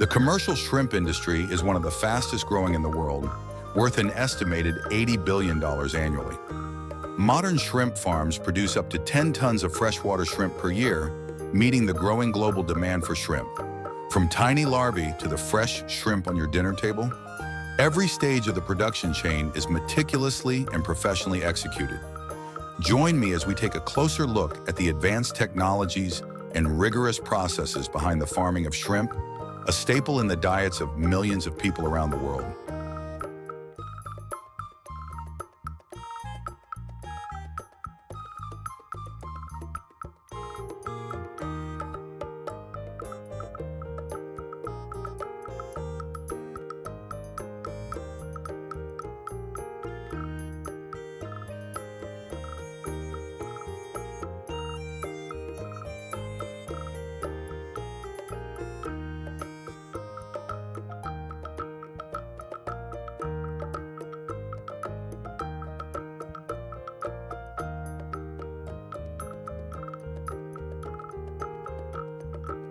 The commercial shrimp industry is one of the fastest growing in the world, worth an estimated $80 billion annually. Modern shrimp farms produce up to 10 tons of freshwater shrimp per year, meeting the growing global demand for shrimp. From tiny larvae to the fresh shrimp on your dinner table, every stage of the production chain is meticulously and professionally executed. Join me as we take a closer look at the advanced technologies and rigorous processes behind the farming of shrimp, a staple in the diets of millions of people around the world.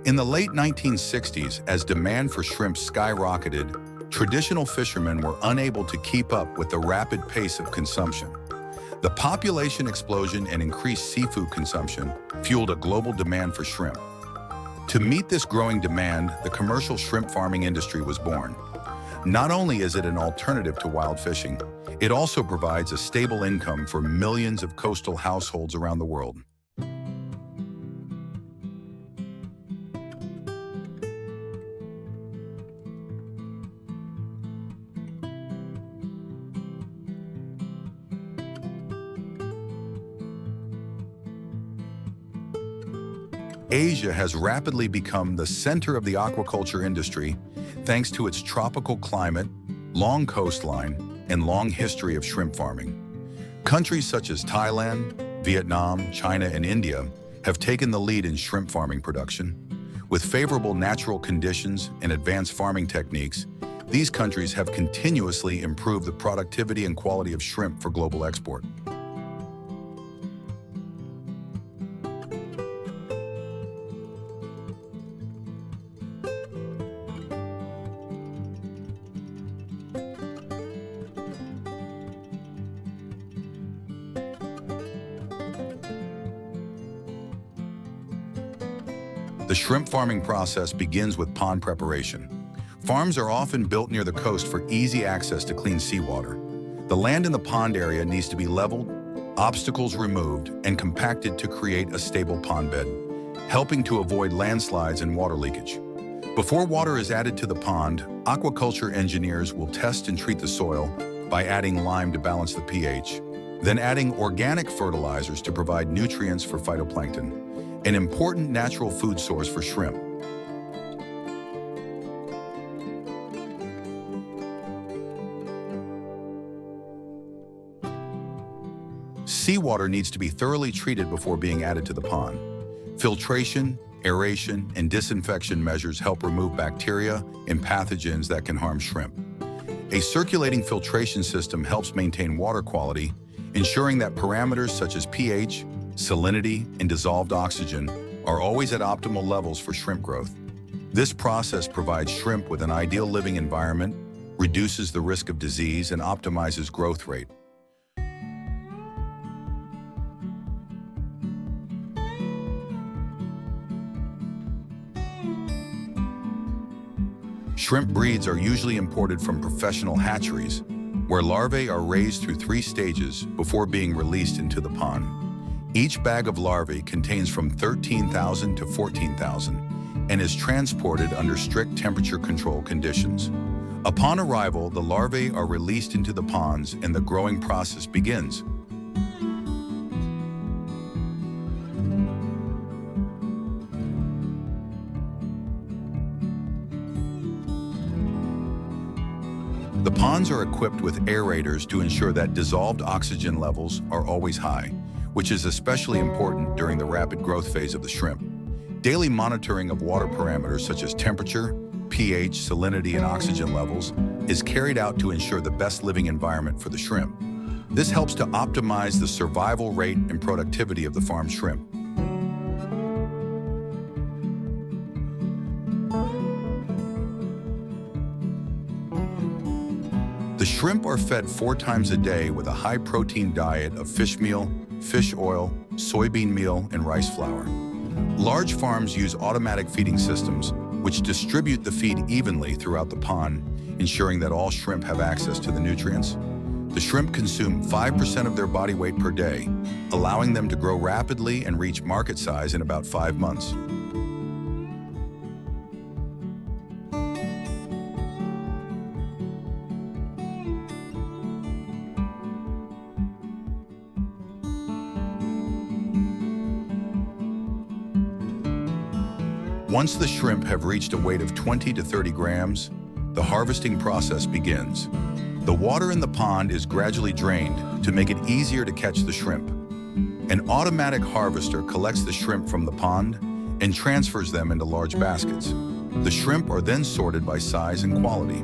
In the late 1960s, as demand for shrimp skyrocketed, traditional fishermen were unable to keep up with the rapid pace of consumption. The population explosion and increased seafood consumption fueled a global demand for shrimp. To meet this growing demand, the commercial shrimp farming industry was born. Not only is it an alternative to wild fishing, it also provides a stable income for millions of coastal households around the world. Asia has rapidly become the center of the aquaculture industry thanks to its tropical climate, long coastline, and long history of shrimp farming. Countries such as Thailand, Vietnam, China, and India have taken the lead in shrimp farming production. With favorable natural conditions and advanced farming techniques, these countries have continuously improved the productivity and quality of shrimp for global export. The shrimp farming process begins with pond preparation. Farms are often built near the coast for easy access to clean seawater. The land in the pond area needs to be leveled, obstacles removed, and compacted to create a stable pond bed, helping to avoid landslides and water leakage. Before water is added to the pond, aquaculture engineers will test and treat the soil by adding lime to balance the pH, then adding organic fertilizers to provide nutrients for phytoplankton, an important natural food source for shrimp. Seawater needs to be thoroughly treated before being added to the pond. Filtration, aeration, and disinfection measures help remove bacteria and pathogens that can harm shrimp. A circulating filtration system helps maintain water quality, ensuring that parameters such as pH, salinity, and dissolved oxygen are always at optimal levels for shrimp growth. This process provides shrimp with an ideal living environment, reduces the risk of disease, and optimizes growth rate. Shrimp breeds are usually imported from professional hatcheries, where larvae are raised through 3 stages before being released into the pond. Each bag of larvae contains from 13,000 to 14,000 and is transported under strict temperature control conditions. Upon arrival, the larvae are released into the ponds and the growing process begins. The ponds are equipped with aerators to ensure that dissolved oxygen levels are always high, which is especially important during the rapid growth phase of the shrimp. Daily monitoring of water parameters such as temperature, pH, salinity, and oxygen levels is carried out to ensure the best living environment for the shrimp. This helps to optimize the survival rate and productivity of the farmed shrimp. The shrimp are fed 4 times a day with a high-protein diet of fish meal, fish oil, soybean meal, and rice flour. Large farms use automatic feeding systems, which distribute the feed evenly throughout the pond, ensuring that all shrimp have access to the nutrients. The shrimp consume 5% of their body weight per day, allowing them to grow rapidly and reach market size in about 5 months. Once the shrimp have reached a weight of 20 to 30 grams, the harvesting process begins. The water in the pond is gradually drained to make it easier to catch the shrimp. An automatic harvester collects the shrimp from the pond and transfers them into large baskets. The shrimp are then sorted by size and quality.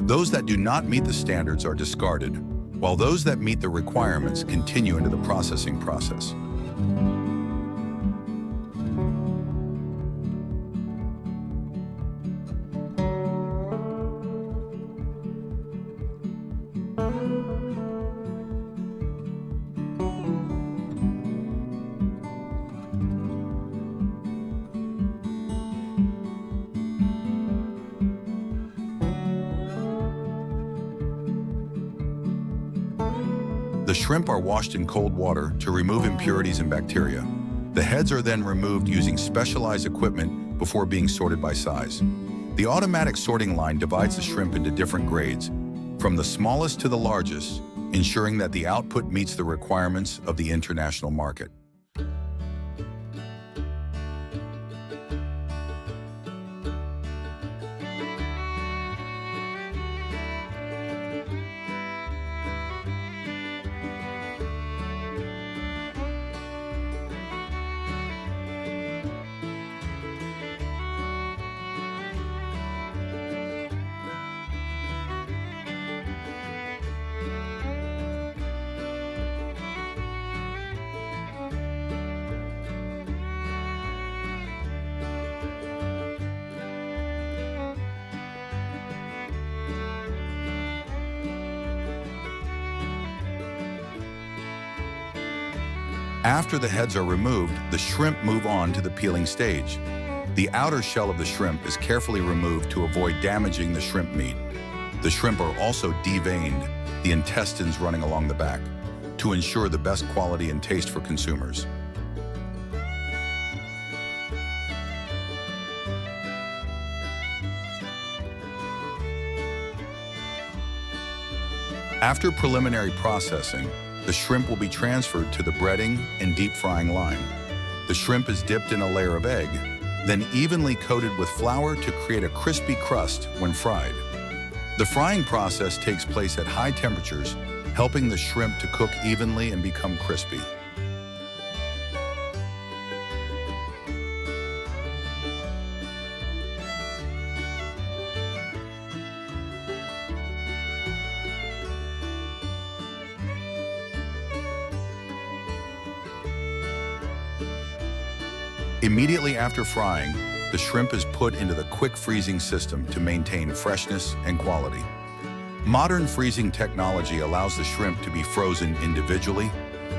Those that do not meet the standards are discarded, while those that meet the requirements continue into the processing process. The shrimp are washed in cold water to remove impurities and bacteria. The heads are then removed using specialized equipment before being sorted by size. The automatic sorting line divides the shrimp into different grades, from the smallest to the largest, ensuring that the output meets the requirements of the international market. After the heads are removed, the shrimp move on to the peeling stage. The outer shell of the shrimp is carefully removed to avoid damaging the shrimp meat. The shrimp are also deveined, the intestines running along the back, to ensure the best quality and taste for consumers. After preliminary processing, the shrimp will be transferred to the breading and deep frying line. The shrimp is dipped in a layer of egg, then evenly coated with flour to create a crispy crust when fried. The frying process takes place at high temperatures, helping the shrimp to cook evenly and become crispy. Immediately after frying, the shrimp is put into the quick freezing system to maintain freshness and quality. Modern freezing technology allows the shrimp to be frozen individually,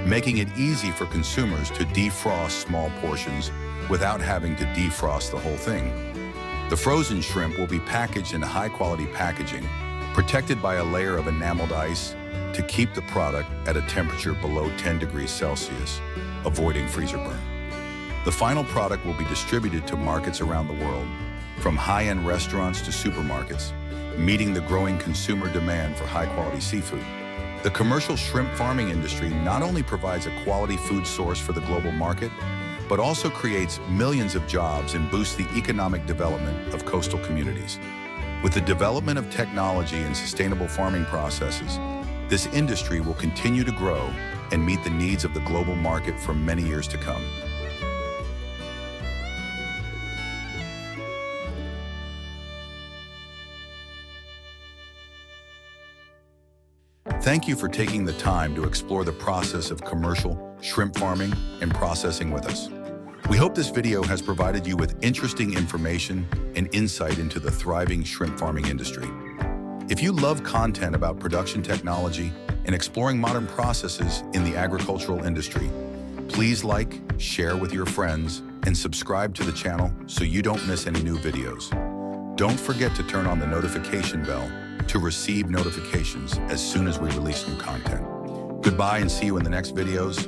making it easy for consumers to defrost small portions without having to defrost the whole thing. The frozen shrimp will be packaged in high-quality packaging, protected by a layer of enameled ice to keep the product at a temperature below 10 degrees Celsius, avoiding freezer burn. The final product will be distributed to markets around the world, from high-end restaurants to supermarkets, meeting the growing consumer demand for high-quality seafood. The commercial shrimp farming industry not only provides a quality food source for the global market, but also creates millions of jobs and boosts the economic development of coastal communities. With the development of technology and sustainable farming processes, this industry will continue to grow and meet the needs of the global market for many years to come. Thank you for taking the time to explore the process of commercial shrimp farming and processing with us. We hope this video has provided you with interesting information and insight into the thriving shrimp farming industry. If you love content about production technology and exploring modern processes in the agricultural industry, please like, share with your friends, and subscribe to the channel so you don't miss any new videos. Don't forget to turn on the notification bell to receive notifications as soon as we release new content. Goodbye and see you in the next videos.